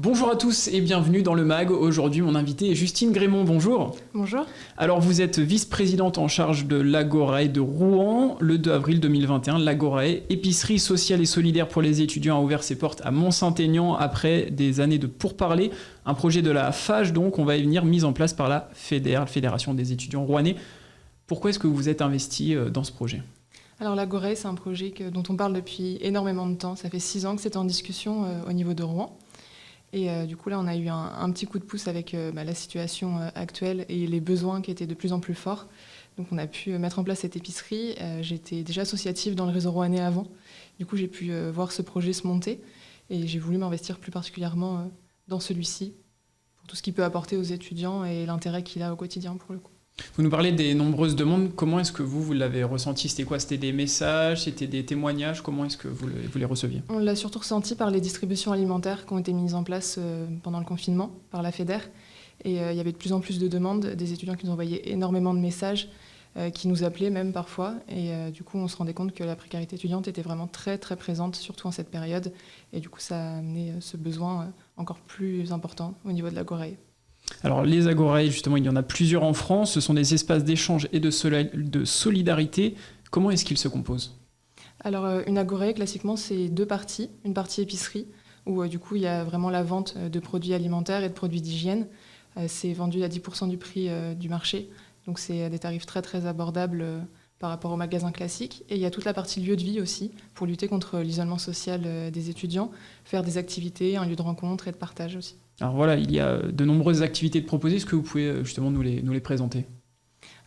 Bonjour à tous et bienvenue dans le MAG. Aujourd'hui, mon invité est Justine Grémont. Bonjour. Bonjour. Alors, vous êtes vice-présidente en charge de l'Agorae de Rouen. Le 2 avril 2021, l'Agorae, épicerie sociale et solidaire pour les étudiants, a ouvert ses portes à Mont-Saint-Aignan après des années de pourparlers. Un projet de la FAGE, donc, on va y venir, mis en place par la FEDER, la Fédération des étudiants rouennais. Pourquoi est-ce que vous êtes investi dans ce projet ? Alors l'Agorae, c'est un projet dont on parle depuis énormément de temps. Ça fait 6 ans que c'est en discussion au niveau de Rouen. Et du coup, là, on a eu un petit coup de pouce avec la situation actuelle et les besoins qui étaient de plus en plus forts. Donc, on a pu mettre en place cette épicerie. J'étais déjà associative dans le réseau rouennais avant. Du coup, j'ai pu voir ce projet se monter et j'ai voulu m'investir plus particulièrement dans celui-ci pour tout ce qu'il peut apporter aux étudiants et l'intérêt qu'il a au quotidien pour le coup. Vous nous parlez des nombreuses demandes. Comment est-ce que vous l'avez ressenti ? C'était quoi ? C'était des messages ? C'était des témoignages ? Comment est-ce que vous les receviez ? On l'a surtout ressenti par les distributions alimentaires qui ont été mises en place pendant le confinement par la FEDER. Et il y avait de plus en plus de demandes, des étudiants qui nous envoyaient énormément de messages, qui nous appelaient même parfois. Et du coup, on se rendait compte que la précarité étudiante était vraiment très très présente, surtout en cette période. Et du coup, ça a amené ce besoin encore plus important au niveau de l'Agorae. Alors les Agorae, justement, il y en a plusieurs en France. Ce sont des espaces d'échange et de solidarité. Comment est-ce qu'ils se composent ? Alors une Agorae, classiquement, c'est 2 parties. Une partie épicerie, où du coup, il y a vraiment la vente de produits alimentaires et de produits d'hygiène. C'est vendu à 10% du prix du marché. Donc c'est des tarifs très très abordables par rapport aux magasins classiques. Et il y a toute la partie lieu de vie aussi, pour lutter contre l'isolement social des étudiants, faire des activités, un lieu de rencontre et de partage aussi. Alors voilà, il y a de nombreuses activités de proposer. Est-ce que vous pouvez justement nous les présenter ?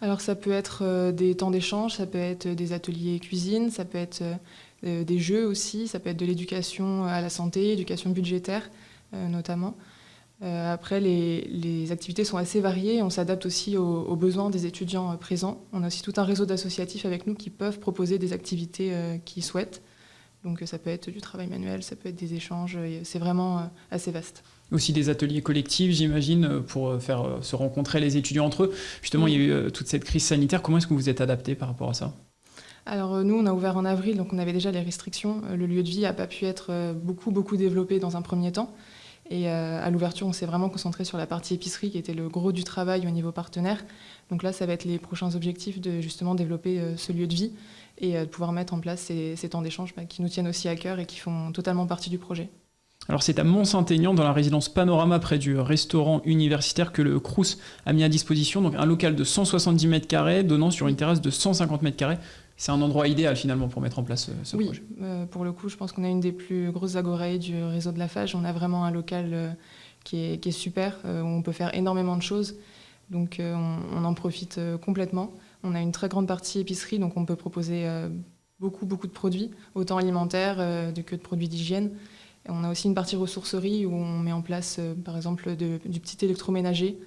Alors ça peut être des temps d'échange, ça peut être des ateliers cuisine, ça peut être des jeux aussi, ça peut être de l'éducation à la santé, éducation budgétaire notamment. Après, les activités sont assez variées, on s'adapte aussi aux besoins des étudiants présents. On a aussi tout un réseau d'associatifs avec nous qui peuvent proposer des activités qu'ils souhaitent. Donc ça peut être du travail manuel, ça peut être des échanges, c'est vraiment assez vaste. Aussi des ateliers collectifs, j'imagine, pour faire se rencontrer les étudiants entre eux. Justement, il y a eu toute cette crise sanitaire. Comment est-ce que vous vous êtes adapté par rapport à ça ? Alors nous, on a ouvert en avril, donc on avait déjà les restrictions. Le lieu de vie n'a pas pu être beaucoup développé dans un premier temps. Et à l'ouverture, on s'est vraiment concentré sur la partie épicerie, qui était le gros du travail au niveau partenaire. Donc là, ça va être les prochains objectifs de justement développer ce lieu de vie et de pouvoir mettre en place ces temps d'échange qui nous tiennent aussi à cœur et qui font totalement partie du projet. Alors c'est à Mont-Saint-Aignan, dans la résidence Panorama, près du restaurant universitaire, que le Crous a mis à disposition donc un local de 170 mètres carrés donnant sur une terrasse de 150 mètres carrés. C'est un endroit idéal finalement pour mettre en place ce projet. Oui, pour le coup, je pense qu'on a une des plus grosses agorae du réseau de la FAGE. On a vraiment un local qui est super, où on peut faire énormément de choses. Donc on en profite complètement. On a une très grande partie épicerie, donc on peut proposer beaucoup de produits, autant alimentaires que de produits d'hygiène. Et on a aussi une partie ressourcerie où on met en place, par exemple, du petit électroménager,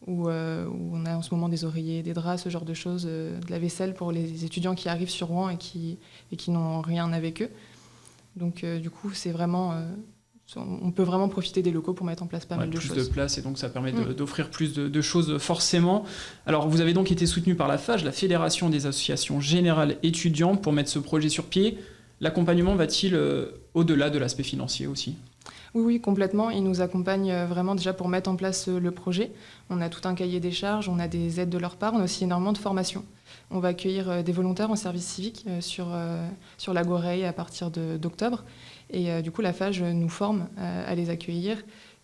où on a en ce moment des oreillers, des draps, ce genre de choses, de la vaisselle pour les étudiants qui arrivent sur Rouen et qui n'ont rien avec eux. Donc du coup, c'est vraiment... on peut vraiment profiter des locaux pour mettre en place pas mal de choses. Plus de place, et donc ça permet d'offrir plus de choses forcément. Alors vous avez donc été soutenu par la FAGE, la Fédération des associations générales étudiantes, pour mettre ce projet sur pied. L'accompagnement va-t-il au-delà de l'aspect financier aussi ? Oui, complètement. Ils nous accompagnent vraiment déjà pour mettre en place le projet. On a tout un cahier des charges, on a des aides de leur part, on a aussi énormément de formation. On va accueillir des volontaires en service civique sur l'Agorae à partir d'octobre. Et du coup, la FAGE nous forme à les accueillir.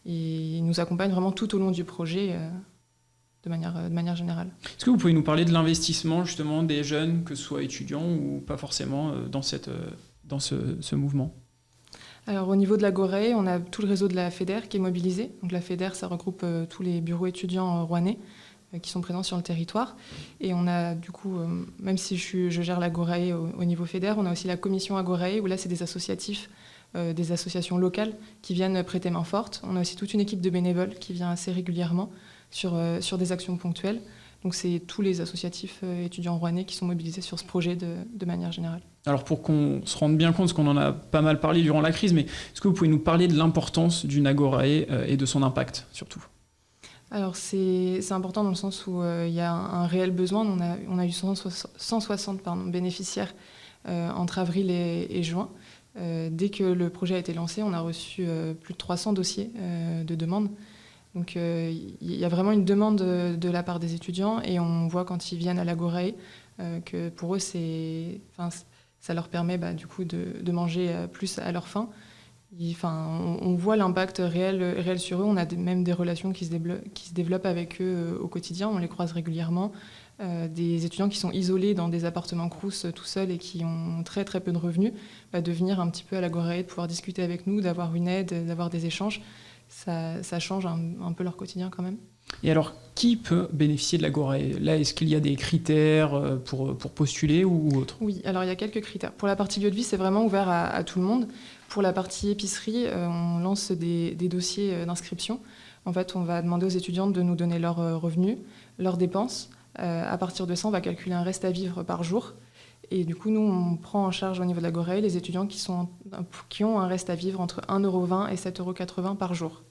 Et ils nous accompagnent vraiment tout au long du projet de manière générale. Est-ce que vous pouvez nous parler de l'investissement justement des jeunes, que ce soit étudiants ou pas forcément, dans ce mouvement ? Alors au niveau de l'Agorae, on a tout le réseau de la FEDER qui est mobilisé. Donc la FEDER, ça regroupe tous les bureaux étudiants rouennais qui sont présents sur le territoire. Et on a du coup, même si je gère l'Agorae au niveau FEDER, on a aussi la commission Agorae où là c'est des associatifs, des associations locales qui viennent prêter main forte. On a aussi toute une équipe de bénévoles qui vient assez régulièrement sur des actions ponctuelles. Donc c'est tous les associatifs étudiants rouennais qui sont mobilisés sur ce projet de manière générale. Alors pour qu'on se rende bien compte, parce qu'on en a pas mal parlé durant la crise, mais est-ce que vous pouvez nous parler de l'importance d'une Agorae et de son impact surtout ? Alors c'est important dans le sens où il y a un réel besoin. On a eu 160 bénéficiaires entre avril et juin. Dès que le projet a été lancé, on a reçu plus de 300 dossiers de demandes. Donc il y a vraiment une demande de la part des étudiants et on voit quand ils viennent à l'Agorae que pour eux, ça leur permet du coup de manger plus à leur faim. On voit l'impact réel sur eux. On a même des relations qui se développent avec eux au quotidien. On les croise régulièrement. Des étudiants qui sont isolés dans des appartements crous tout seuls et qui ont très très peu de revenus, de venir un petit peu à l'Agorae, de pouvoir discuter avec nous, d'avoir une aide, d'avoir des échanges. Ça change un peu leur quotidien quand même. Et alors, qui peut bénéficier de l'Agorae ? Là, est-ce qu'il y a des critères pour postuler ou autre ? Oui, alors il y a quelques critères. Pour la partie lieu de vie, c'est vraiment ouvert à tout le monde. Pour la partie épicerie, on lance des dossiers d'inscription. En fait, on va demander aux étudiants de nous donner leurs revenus, leurs dépenses. À partir de ça, on va calculer un reste à vivre par jour. Et du coup, nous, on prend en charge au niveau de l'Agorae les étudiants qui ont un reste à vivre entre 1,20 € et 7,80 € par jour.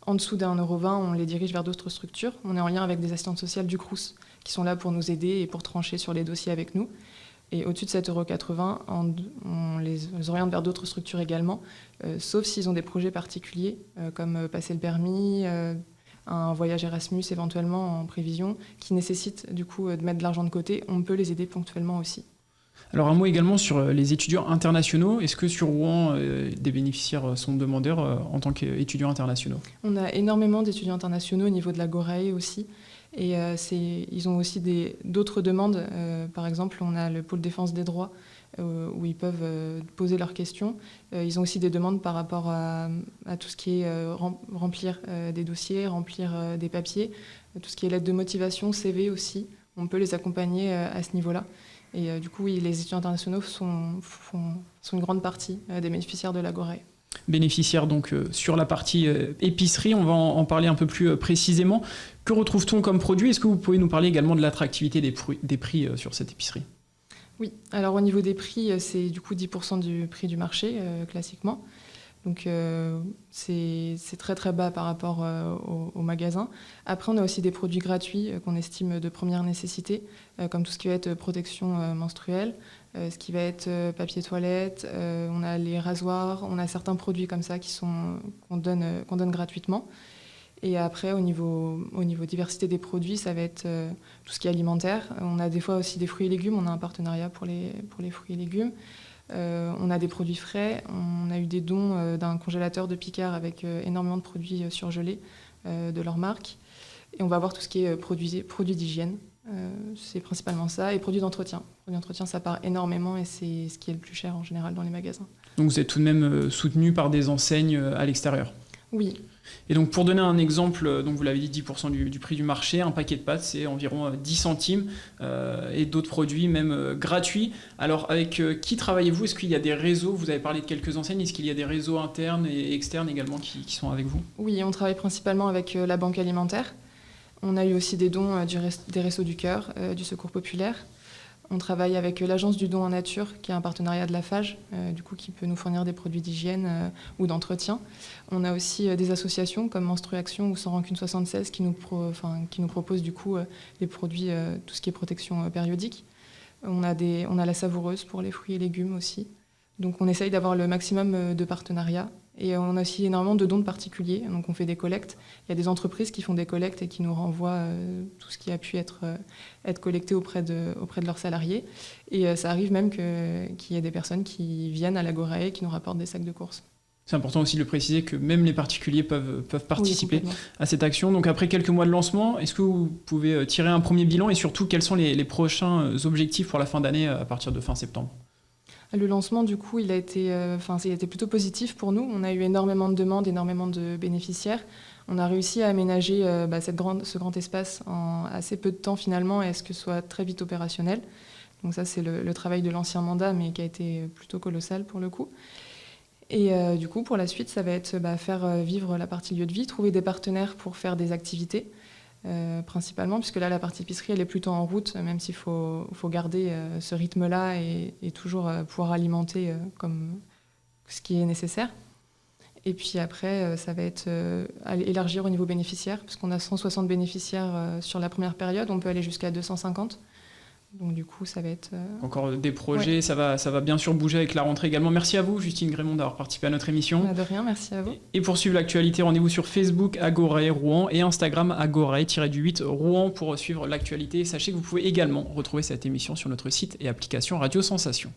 En dessous d'1,20 €, on les dirige vers d'autres structures. On est en lien avec des assistantes sociales du Crous qui sont là pour nous aider et pour trancher sur les dossiers avec nous. Et au-dessus de 7,80 €, on les oriente vers d'autres structures également, sauf s'ils ont des projets particuliers, comme passer le permis, un voyage Erasmus éventuellement en prévision, qui nécessite du coup de mettre de l'argent de côté. On peut les aider ponctuellement aussi. Alors un mot également sur les étudiants internationaux. Est-ce que sur Rouen, des bénéficiaires sont demandeurs en tant qu'étudiants internationaux ? On a énormément d'étudiants internationaux au niveau de l'Agorae aussi. Et ils ont aussi d'autres demandes. Par exemple, on a le pôle défense des droits où ils peuvent poser leurs questions. Ils ont aussi des demandes par rapport à tout ce qui est remplir des dossiers, remplir des papiers, tout ce qui est lettre de motivation, CV aussi. On peut les accompagner à ce niveau-là. Et du coup, oui, les étudiants internationaux sont une grande partie des bénéficiaires de l'Agorae. Bénéficiaires donc sur la partie épicerie, on va en parler un peu plus précisément. Que retrouve-t-on comme produit ? Est-ce que vous pouvez nous parler également de l'attractivité des prix sur cette épicerie ? Oui, alors au niveau des prix, c'est du coup 10% du prix du marché, classiquement. Donc c'est très très bas par rapport au magasin. Après, on a aussi des produits gratuits qu'on estime de première nécessité, comme tout ce qui va être protection menstruelle, ce qui va être papier toilette, on a les rasoirs, on a certains produits comme ça qu'on donne gratuitement. Et après, au niveau diversité des produits, ça va être tout ce qui est alimentaire. On a des fois aussi des fruits et légumes, on a un partenariat pour les fruits et légumes. On a des produits frais, on a eu des dons d'un congélateur de Picard avec énormément de produits surgelés de leur marque. Et on va avoir tout ce qui est produits d'hygiène, c'est principalement ça, et produits d'entretien. Produits d'entretien, ça part énormément et c'est ce qui est le plus cher en général dans les magasins. Donc vous êtes tout de même soutenu par des enseignes à l'extérieur ? Oui. Et donc pour donner un exemple, donc vous l'avez dit, 10% du prix du marché, un paquet de pâtes c'est environ 10 centimes et d'autres produits même gratuits. Alors avec qui travaillez-vous ? Est-ce qu'il y a des réseaux ? Vous avez parlé de quelques enseignes, est-ce qu'il y a des réseaux internes et externes également qui sont avec vous ? Oui, on travaille principalement avec la Banque alimentaire. On a eu aussi des dons des Restos du Cœur, du Secours populaire. On travaille avec l'Agence du don en nature, qui est un partenariat de la FAGE, du coup, qui peut nous fournir des produits d'hygiène ou d'entretien. On a aussi des associations comme Menstruaction ou Sans Rancune 76 qui nous proposent du coup des produits, tout ce qui est protection périodique. On a la Savoureuse pour les fruits et légumes aussi. Donc on essaye d'avoir le maximum de partenariats. Et on a aussi énormément de dons de particuliers, donc on fait des collectes. Il y a des entreprises qui font des collectes et qui nous renvoient tout ce qui a pu être collecté auprès de leurs salariés. Et ça arrive même qu'il y ait des personnes qui viennent à l'Agorae et qui nous rapportent des sacs de courses. C'est important aussi de le préciser que même les particuliers peuvent participer oui, à cette action. Donc après quelques mois de lancement, est-ce que vous pouvez tirer un premier bilan et surtout quels sont les prochains objectifs pour la fin d'année à partir de fin septembre ? Le lancement, du coup, il a été plutôt positif pour nous. On a eu énormément de demandes, énormément de bénéficiaires. On a réussi à aménager ce grand espace en assez peu de temps finalement et à ce que ce soit très vite opérationnel. Donc ça, c'est le travail de l'ancien mandat, mais qui a été plutôt colossal pour le coup. Et du coup, pour la suite, ça va être faire vivre la partie lieu de vie, trouver des partenaires pour faire des activités. Principalement, puisque là la partie épicerie elle est plutôt en route, même s'il faut garder ce rythme-là et toujours pouvoir alimenter comme ce qui est nécessaire. Et puis après, ça va être élargir au niveau bénéficiaire, parce qu'on a 160 bénéficiaires sur la première période, on peut aller jusqu'à 250. Donc du coup, ça va être... Encore des projets, ça va bien sûr bouger avec la rentrée également. Merci à vous, Justine Grémont, d'avoir participé à notre émission. De rien, merci à vous. Et pour suivre l'actualité, rendez-vous sur Facebook Agorae Rouen et Instagram Agorae-8 Rouen pour suivre l'actualité. Sachez que vous pouvez également retrouver cette émission sur notre site et application Radio Sensation.